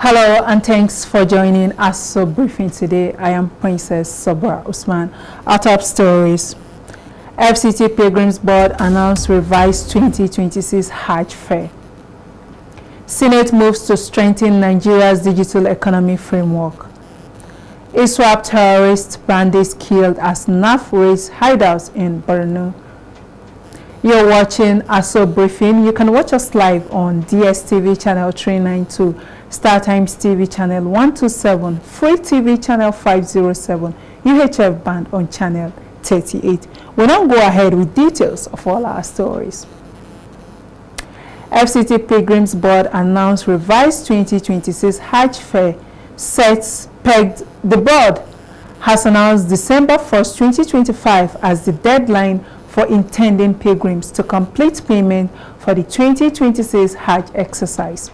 Hello and thanks for joining Aso Briefing today. I am Princess Sobra Usman. Our top stories. FCT Pilgrims Board announced revised 2026 Hajj fare. Senate moves to strengthen Nigeria's digital economy framework. ISWAP terrorist bandits killed as NAF raids hideouts in Borno. You're watching Aso Briefing. You can watch us live on DSTV channel 392, StarTimes TV channel 127, Free TV channel 507, UHF band on channel 38. We'll now go ahead with details of all our stories. FCT Pilgrims Board announced revised 2026 Hajj fare sets pegged. The board has announced December 1st, 2025 as the deadline for intending pilgrims to complete payment for the 2026 Hajj exercise.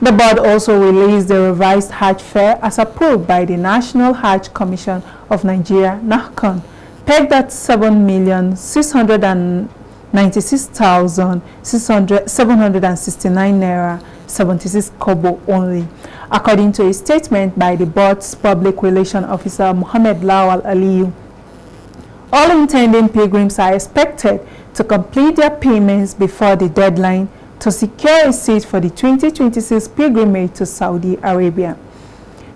The board also released the revised Hajj fare as approved by the National Hajj Commission of Nigeria, NAHCON, pegged at 7,696,769 naira 76 kobo only, according to a statement by the board's public relations officer Mohammed Lawal Aliyu. All intending pilgrims are expected to complete their payments before the deadline to secure a seat for the 2026 pilgrimage to Saudi Arabia.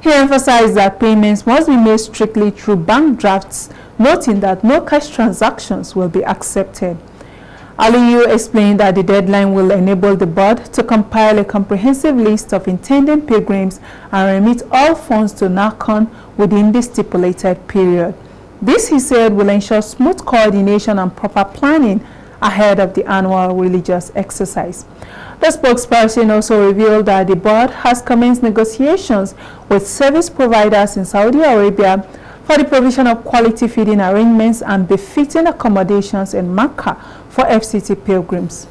He emphasized that payments must be made strictly through bank drafts, noting that no cash transactions will be accepted. Aliyu explained that the deadline will enable the board to compile a comprehensive list of intending pilgrims and remit all funds to NAHCON within the stipulated period. This, he said, will ensure smooth coordination and proper planning ahead of the annual religious exercise. The spokesperson also revealed that the board has commenced negotiations with service providers in Saudi Arabia for the provision of quality feeding arrangements and befitting accommodations in Makkah for FCT pilgrims.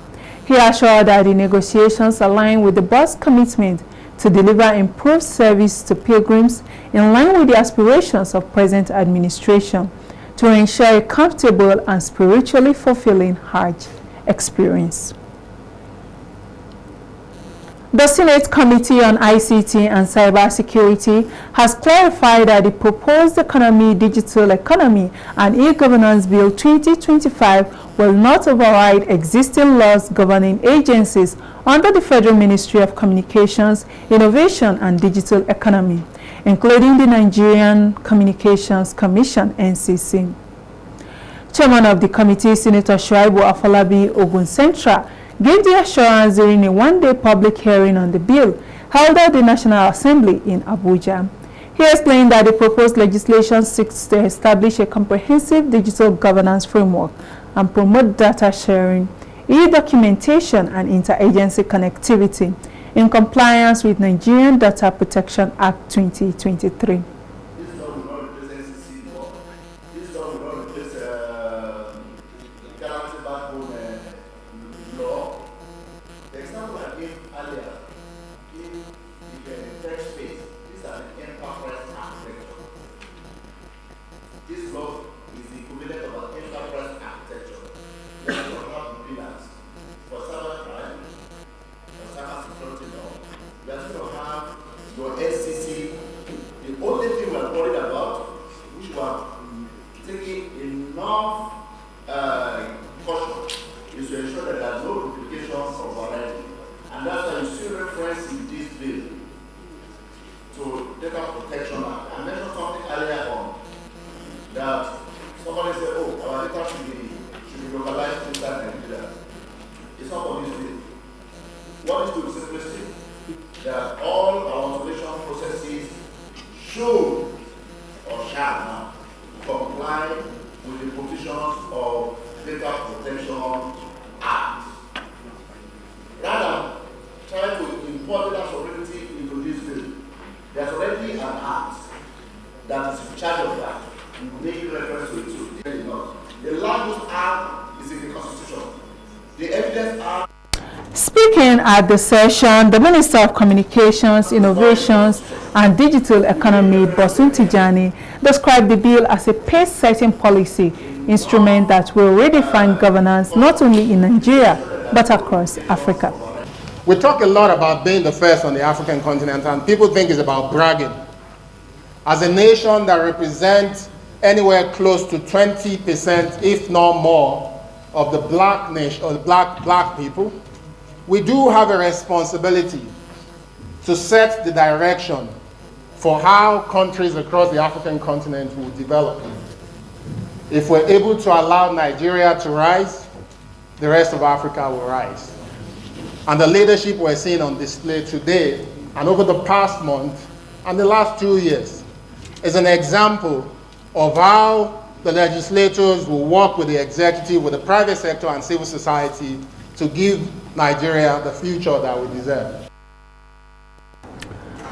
He assured that the negotiations align with the board's commitment to deliver improved service to pilgrims in line with the aspirations of present administration to ensure a comfortable and spiritually fulfilling Hajj experience. The Senate Committee on ICT and Cybersecurity has clarified that the proposed Digital Economy and E-Governance Bill 2025 will not override existing laws governing agencies under the Federal Ministry of Communications, Innovation and Digital Economy, including the Nigerian Communications Commission, NCC. Chairman of the committee, Senator Shuaibu Afolabi Ogun Central, gave the assurance during a one-day public hearing on the bill held at the National Assembly in Abuja. He explained that the proposed legislation seeks to establish a comprehensive digital governance framework and promote data sharing, e-documentation and interagency connectivity in compliance with Nigerian Data Protection Act 2023. Your SCC, the only thing we are worried about, which we are taking enough caution, is to ensure that there are no duplications of variety. And that's why you see reference in this bill to Data Protection Act. I mentioned something earlier on that somebody said, oh, our data should be localized inside Nigeria. It's not for this bill. What is to simply say? That all our automation processes should or shall now comply with the provisions of Data Protection Act. Rather, try to import data sovereignty into this bill. There's already an act that is in charge of that. We make reference to it too. The Land Use Act is in the Constitution. The Evidence Act. Speaking at the session, the Minister of Communications, Innovations and Digital Economy, Bosun Tijani, described the bill as a pace-setting policy instrument that will redefine governance not only in Nigeria but across Africa. We talk a lot about being the first on the African continent, and people think it's about bragging. As a nation that represents anywhere close to 20%, if not more, of the black nation, or the black people, we do have a responsibility to set the direction for how countries across the African continent will develop. If we're able to allow Nigeria to rise, the rest of Africa will rise. And the leadership we're seeing on display today and over the past month and the last 2 years is an example of how the legislators will work with the executive, with the private sector and civil society to give Nigeria the future that we deserve.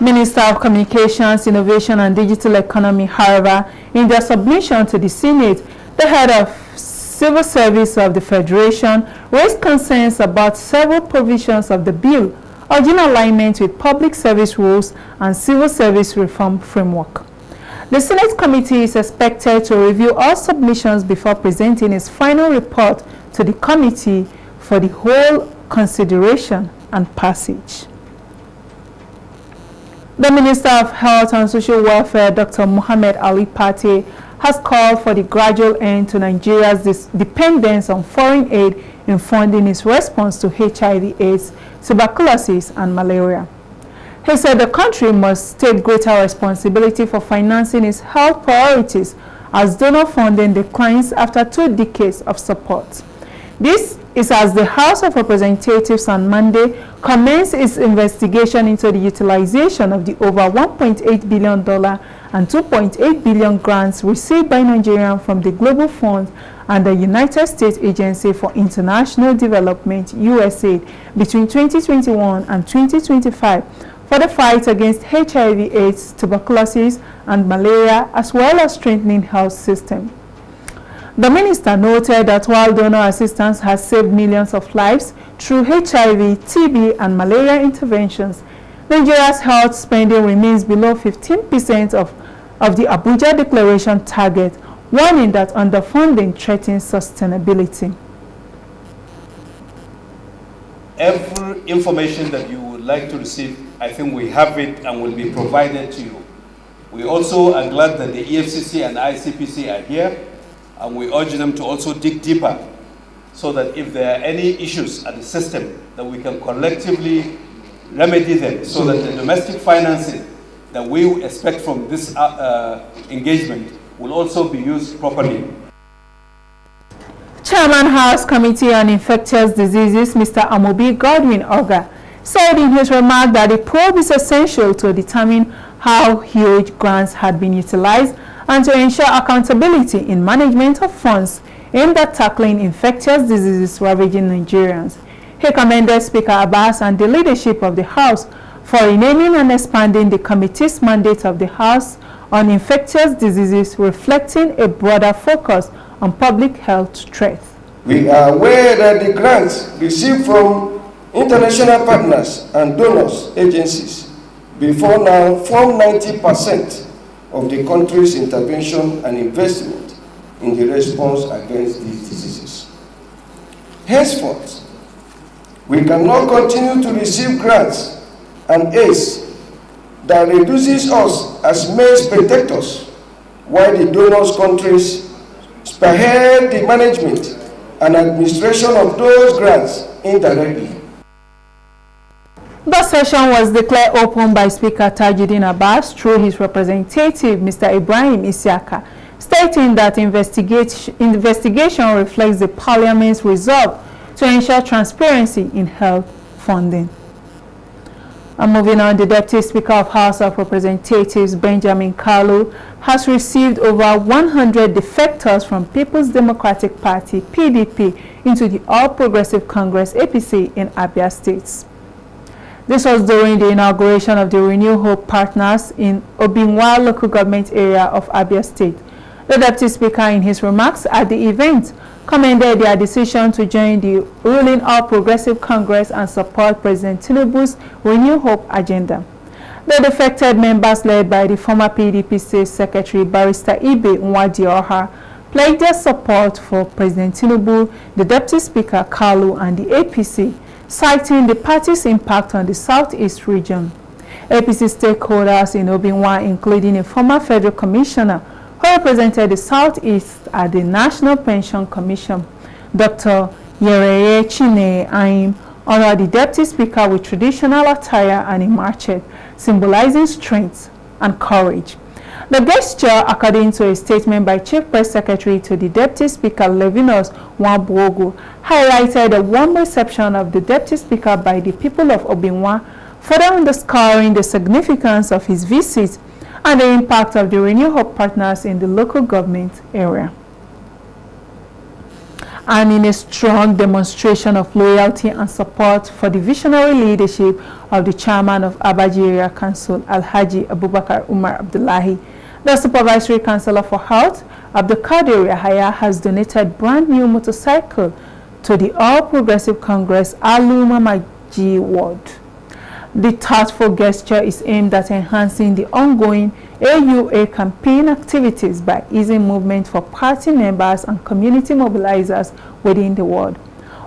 Minister of Communications, Innovation and Digital Economy, however, in their submission to the Senate, the head of Civil Service of the Federation raised concerns about several provisions of the bill, urging alignment with public service rules and civil service reform framework. The Senate committee is expected to review all submissions before presenting its final report to the committee for the whole consideration and passage. The Minister of Health and Social Welfare, Dr. Mohammed Ali Pate, has called for the gradual end to Nigeria's dependence on foreign aid in funding its response to HIV/AIDS, tuberculosis, and malaria. He said the country must take greater responsibility for financing its health priorities as donor funding declines after 2 decades of support. This is as the House of Representatives on Monday commenced its investigation into the utilization of the over $1.8 billion and $2.8 billion grants received by Nigeria from the Global Fund and the United States Agency for International Development, USAID, between 2021 and 2025 for the fight against HIV/AIDS, tuberculosis, and malaria, as well as strengthening health system. The minister noted that while donor assistance has saved millions of lives through HIV, TB, and malaria interventions, Nigeria's health spending remains below 15% of the Abuja Declaration target, warning that underfunding threatens sustainability. Every information that you would like to receive, I think we have it and will be provided to you. We also are glad that the EFCC and ICPC are here, and we urge them to also dig deeper so that if there are any issues at the system, that we can collectively remedy them so that the domestic financing that we expect from this engagement will also be used properly. Chairman House Committee on Infectious Diseases, Mr. Amobi Godwin Oga, said in his remark that the probe is essential to determine how huge grants had been utilized and to ensure accountability in management of funds aimed at tackling infectious diseases ravaging Nigerians. He commended Speaker Abbas and the leadership of the House for renaming and expanding the committee's mandate of the House on infectious diseases, reflecting a broader focus on public health threats. We are aware that the grants received from international partners and donors agencies before now form 90% of the country's intervention and investment in the response against these diseases. Henceforth, we cannot continue to receive grants and aids that reduces us as mere spectators while the donors' countries spearhead the management and administration of those grants indirectly. The session was declared open by Speaker Tajuddin Abbas through his representative, Mr. Ibrahim Isiaka, stating that investigation reflects the Parliament's resolve to ensure transparency in health funding. And moving on, the Deputy Speaker of House of Representatives, Benjamin Kalu, has received over 100 defectors from People's Democratic Party, PDP, into the All Progressive Congress, APC, in Abia State. This was during the inauguration of the Renew Hope Partners in Obinwa local government area of Abia State. The Deputy Speaker, in his remarks at the event, commended their decision to join the ruling All Progressive Congress and support President Tinubu's Renew Hope agenda. The defected members, led by the former PDP State Secretary Barrister Ibe Nwadioha, pledged their support for President Tinubu, the Deputy Speaker Kalu, and the APC, citing the party's impact on the Southeast region. APC stakeholders in Obinwa, including a former federal commissioner who represented the Southeast at the National Pension Commission, Dr. Yereye Chine Aim, honored the Deputy Speaker with traditional attire and a machete, symbolizing strength and courage. The gesture, according to a statement by Chief Press Secretary to the Deputy Speaker, Levinus Nwabwogu, highlighted the warm reception of the Deputy Speaker by the people of Obinwa, further underscoring the significance of his visit and the impact of the Renew Hope partners in the local government area. And in a strong demonstration of loyalty and support for the visionary leadership of the chairman of Abaji Area Council, Alhaji Abubakar Umar Abdullahi, the Supervisory Councillor for Health, Abdulkadir Yahaya, has donated brand new motorcycle to the All Progressive Congress Aluma Maji ward. The thoughtful gesture is aimed at enhancing the ongoing AUA campaign activities by easing movement for party members and community mobilizers within the ward.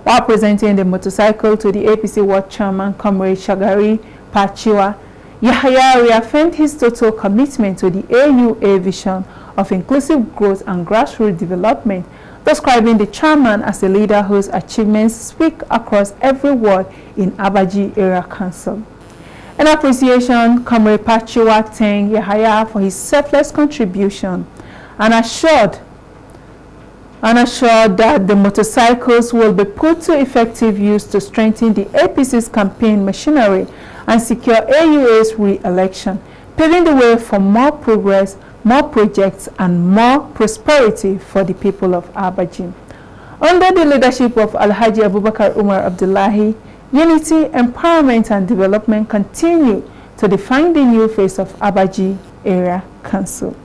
While presenting the motorcycle to the APC ward chairman, Comrade Shagari Pachiwa, Yahaya reaffirmed his total commitment to the AUA vision of inclusive growth and grassroots development, describing the chairman as a leader whose achievements speak across every ward in Abaji Area Council. In appreciation, Comrade Pachiwa thanked Yahaya for his selfless contribution and assured that the motorcycles will be put to effective use to strengthen the APC's campaign machinery and secure AUA's re-election, paving the way for more progress, more projects, and more prosperity for the people of Abaji. Under the leadership of Alhaji Abubakar Umar Abdullahi, unity, empowerment, and development continue to define the new face of Abaji Area Council.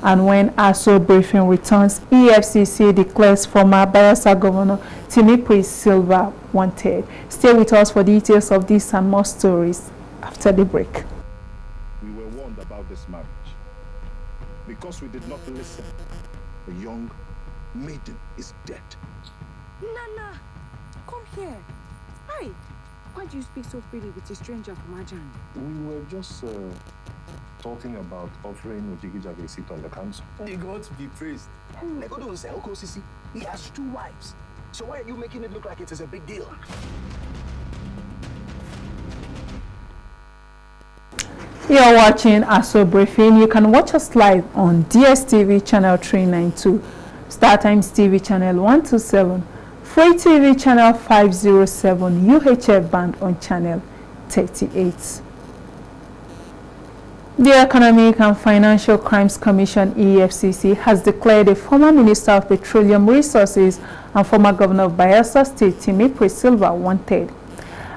And when Aso Briefing returns, EFCC declares former Bayelsa Governor Timipri Silva wanted. Stay with us for details of this and more stories after the break. We were warned about this marriage because we did not listen. The young maiden is dead. Nana, come here. Hi. Why do you speak so freely with a stranger from Ajan? We were just talking about offering Ojigijag a seat on the council. May God be praised. He has 2 wives. So why are you making it look like it is a big deal? You're watching Aso Briefing. You can watch us live on DSTV channel 392, StarTimes TV channel 127, Free TV channel 507, UHF band on channel 38. The Economic and Financial Crimes Commission, EFCC, has declared a former Minister of Petroleum Resources and former Governor of Bayelsa State, Timipri Silva, wanted.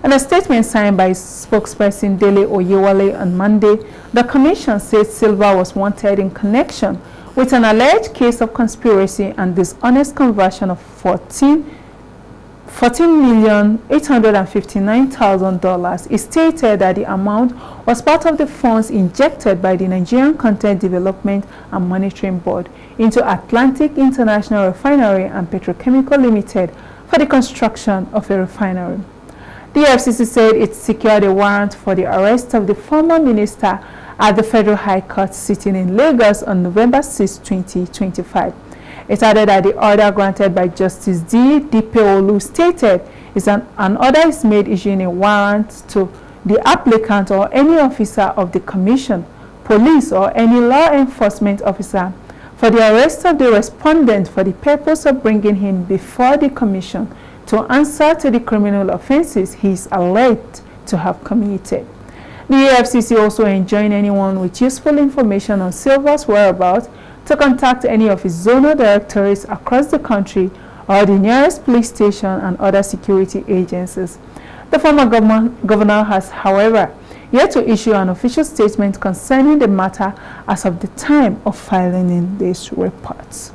In a statement signed by spokesperson Dele Oyewale on Monday, the commission said Silva was wanted in connection with an alleged case of conspiracy and dishonest conversion of $14,859,000. It stated that the amount was part of the funds injected by the Nigerian Content Development and Monitoring Board into Atlantic International Refinery and Petrochemical Limited for the construction of a refinery. The FCC said it secured a warrant for the arrest of the former minister at the Federal High Court sitting in Lagos on November 6, 2025. It added that the order granted by Justice D. Dipeolu stated an order is made issuing a warrant to the applicant or any officer of the commission, police, or any law enforcement officer for the arrest of the respondent for the purpose of bringing him before the commission to answer to the criminal offenses he is alleged to have committed. The EFCC also enjoined anyone with useful information on Silva's whereabouts to contact any of his zonal directorates across the country or the nearest police station and other security agencies. The former governor has, however, yet to issue an official statement concerning the matter as of the time of filing in these reports.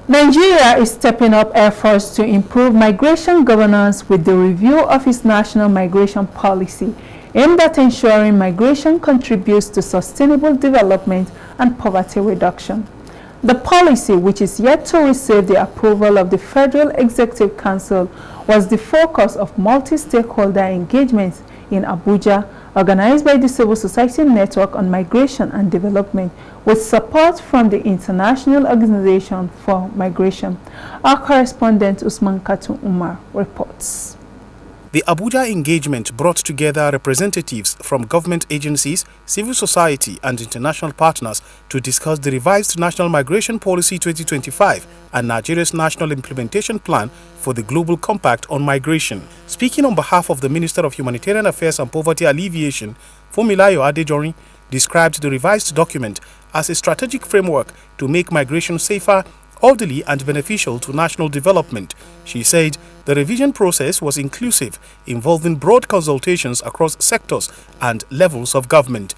Nigeria is stepping up efforts to improve migration governance with the review of its national migration policy aimed at ensuring migration contributes to sustainable development and poverty reduction. The policy, which is yet to receive the approval of the Federal Executive Council, was the focus of multi-stakeholder engagements in Abuja, organized by the Civil Society Network on Migration and Development, with support from the International Organization for Migration. Our correspondent Usman Katu Umar reports. The Abuja engagement brought together representatives from government agencies, civil society and international partners to discuss the revised National Migration Policy 2025 and Nigeria's National Implementation Plan for the Global Compact on Migration. Speaking on behalf of the Minister of Humanitarian Affairs and Poverty Alleviation, Funmilayo Adejorin described the revised document as a strategic framework to make migration safer, orderly and beneficial to national development. She said the revision process was inclusive, involving broad consultations across sectors and levels of government.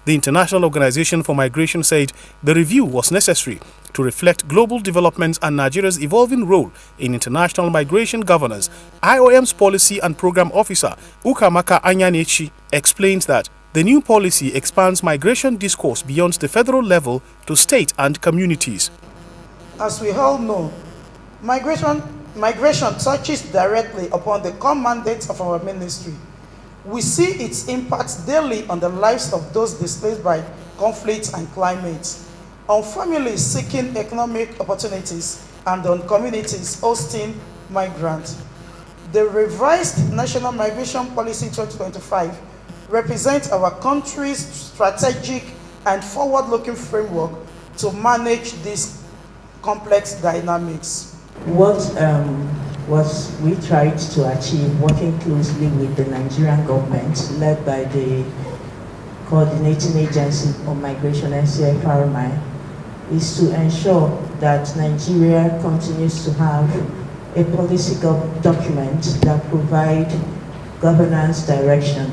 The International Organization for Migration said the review was necessary to reflect global developments and Nigeria's evolving role in international migration governance. IOM's Policy and Program Officer, Ukamaka Anyanechi, explains that the new policy expands migration discourse beyond the federal level to state and communities. As we all know, migration touches directly upon the core mandate of our ministry. We see its impacts daily on the lives of those displaced by conflicts and climate, on families seeking economic opportunities, and on communities hosting migrants. The revised National Migration Policy 2025 represents our country's strategic and forward-looking framework to manage these complex dynamics. What we tried to achieve, working closely with the Nigerian government, led by the Coordinating Agency on Migration, NCFRMI, is to ensure that Nigeria continues to have a policy document that provides governance direction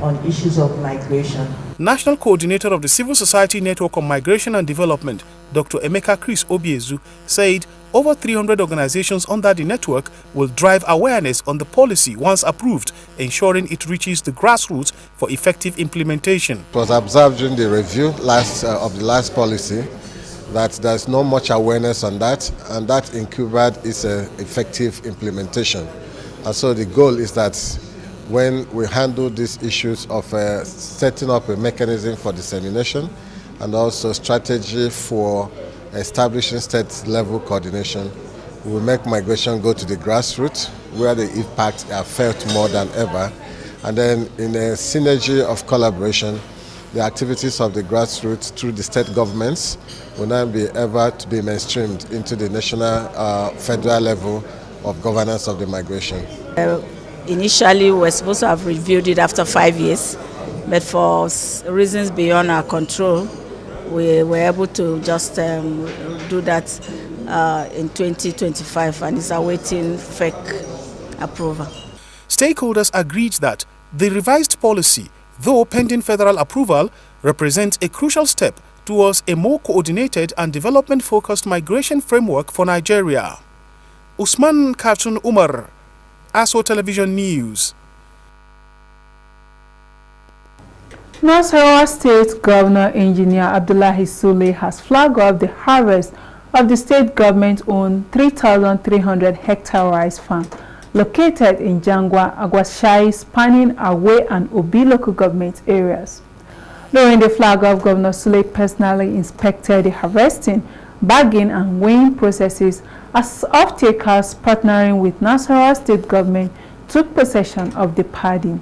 on issues of migration. National Coordinator of the Civil Society Network on Migration and Development, Dr. Emeka Chris Obiezu, said over 300 organizations under the network will drive awareness on the policy once approved, ensuring it reaches the grassroots for effective implementation. It was observed during the review of the last policy that there's not much awareness on that, and that incurred its effective implementation. And so the goal is that when we handle these issues of setting up a mechanism for dissemination and also strategy for establishing state-level coordination, we will make migration go to the grassroots where the impacts are felt more than ever. And then in a synergy of collaboration, the activities of the grassroots through the state governments will now be able to be mainstreamed into the national, federal level of governance of the migration. Initially, we were supposed to have reviewed it after 5 years, but for reasons beyond our control, we were able to just do that in 2025, and is awaiting FEC approval. Stakeholders agreed that the revised policy, though pending federal approval, represents a crucial step towards a more coordinated and development-focused migration framework for Nigeria. Usman Khatun Umar, Aso Television News. Nasarawa State Governor Engineer Abdullahi Sule has flagged off the harvest of the state government-owned 3,300 hectare rice farm located in Jangwa, Agwashai, spanning Awe and Obi local government areas. During the flag-off, Governor Sule personally inspected the harvesting, bagging and weighing processes as off-takers partnering with Nasarawa State Government took possession of the paddy.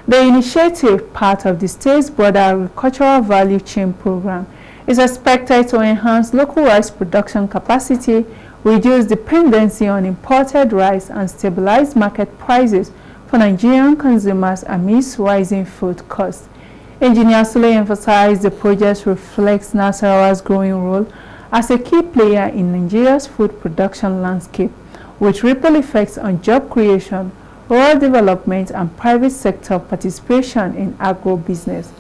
The initiative, part of the state's broader agricultural value chain program, is expected to enhance local rice production capacity, reduce dependency on imported rice, and stabilize market prices for Nigerian consumers amidst rising food costs. Engineer Sule emphasized the project reflects Nasarawa's growing role as a key player in Nigeria's food production landscape, with ripple effects on job creation, rural development, and private sector participation in agro-business.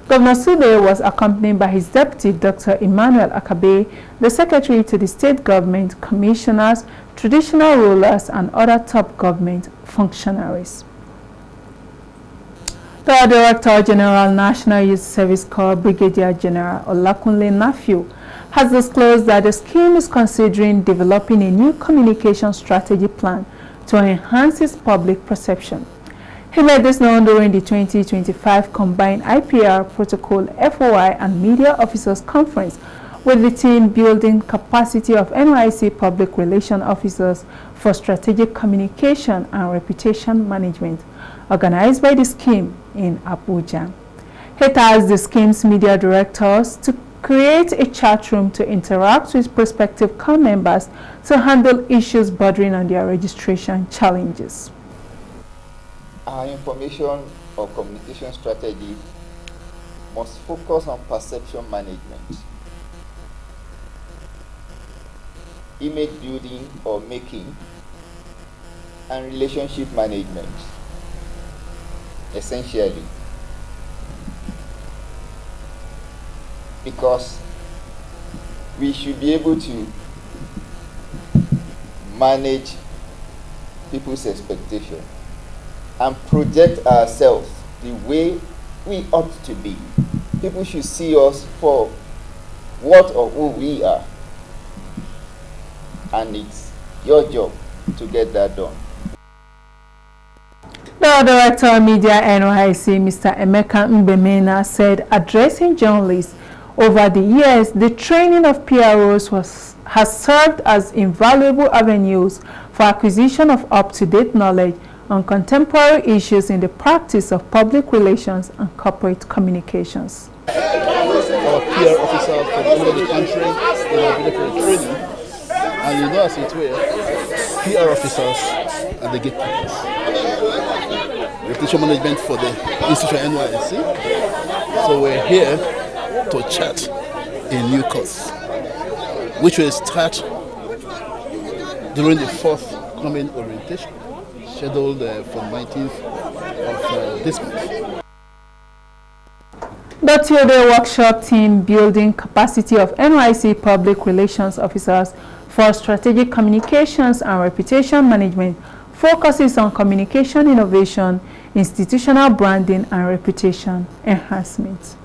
Governor Sule was accompanied by his deputy, Dr. Emmanuel Akabe, the secretary to the state government, commissioners, traditional rulers, and other top government functionaries. The Director General National Youth Service Corps, Brigadier General Olakunle Nafiu, has disclosed that the scheme is considering developing a new communication strategy plan to enhance its public perception. He made this known during the 2025 Combined IPR Protocol FOI and Media Officers Conference with the team Building Capacity of NYSC Public Relations Officers for Strategic Communication and Reputation Management, organized by the scheme in Abuja. He tasked the scheme's media directors to create a chat room to interact with prospective core members to handle issues bordering on their registration challenges. Our information or communication strategy must focus on perception management, image building or making, and relationship management, essentially. Because we should be able to manage people's expectation and project ourselves the way we ought to be. People should see us for what or who we are. And it's your job to get that done. The Director of Media NYSC, Mr. Emeka Mbemena, said addressing journalists over the years, the training of PROs has served as invaluable avenues for acquisition of up-to-date knowledge on contemporary issues in the practice of public relations and corporate communications. Our PR officers from all over the country have been for training, and you know as it were, PR officers are the gatekeepers. Reputation management for the institution NYSC. So we're here to chat a new course, which will start during the forthcoming orientation, scheduled for 19th of this month. The two-day workshop team Building Capacity of NYSC Public Relations Officers for Strategic Communications and Reputation Management focuses on communication innovation, institutional branding, and reputation enhancement.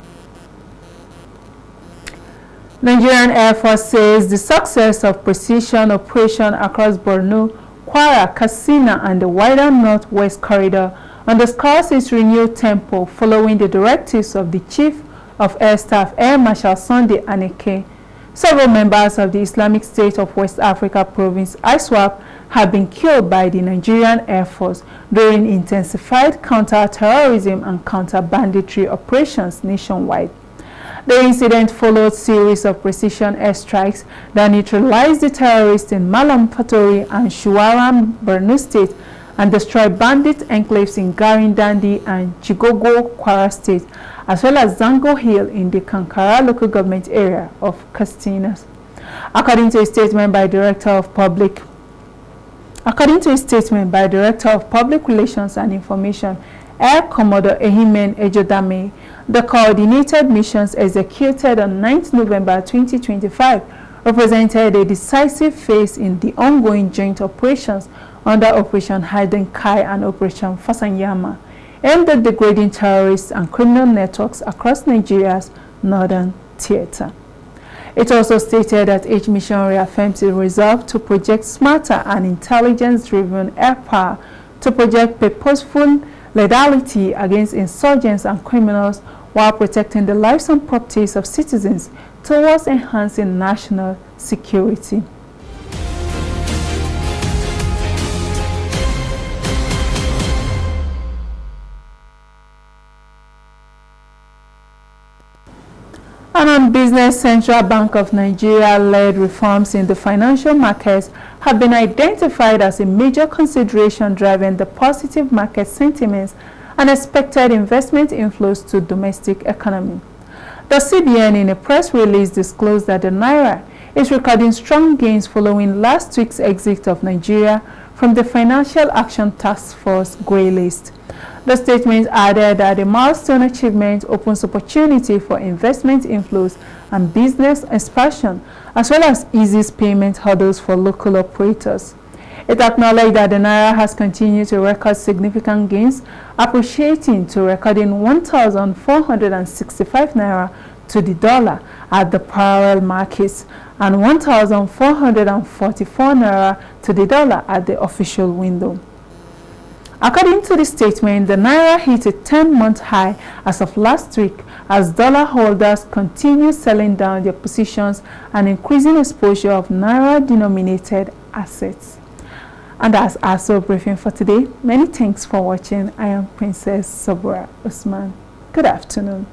Nigerian Air Force says the success of precision operation across Borno, Kwara, Katsina, and the wider Northwest Corridor underscores its renewed tempo following the directives of the Chief of Air Staff, Air Marshal Sunday Aneke. Several members of the Islamic State of West Africa Province, ISWAP, have been killed by the Nigerian Air Force during intensified counter-terrorism and counter-banditry operations nationwide. The incident followed series of precision airstrikes that neutralized the terrorists in Malam Fatori and Shuwaram, Borno State, and destroyed bandit enclaves in Garindandi and Chigogo, Kwara State, as well as Zango Hill in the Kankara local government area of Katsina. According to a statement by Director of Public Relations and Information, Air Commodore Ehimen Ejodame, the coordinated missions executed on 9th November 2025 represented a decisive phase in the ongoing joint operations under Operation Hidden Kai and Operation Fasanyama, aimed at degrading terrorists and criminal networks across Nigeria's northern theater. It also stated that each mission reaffirms its resolve to project smarter and intelligence-driven air power to project purposeful lethality against insurgents and criminals while protecting the lives and properties of citizens towards enhancing national security. And on business, Central Bank of Nigeria-led reforms in the financial markets have been identified as a major consideration driving the positive market sentiments and expected investment inflows to domestic economy. The CBN, in a press release, disclosed that the Naira is recording strong gains following last week's exit of Nigeria from the Financial Action Task Force grey list. The statement added that the milestone achievement opens opportunity for investment inflows and business expansion, as well as eases payment hurdles for local operators. It acknowledged that the Naira has continued to record significant gains, appreciating to recording 1,465 Naira to the dollar at the parallel markets and 1,444 naira to the dollar at the official window. According to the statement, the naira hit a 10-month high as of last week as dollar holders continue selling down their positions and increasing exposure of naira-denominated assets. And that's Aso Briefing for today. Many thanks for watching. I am Princess Sabura Usman. Good afternoon.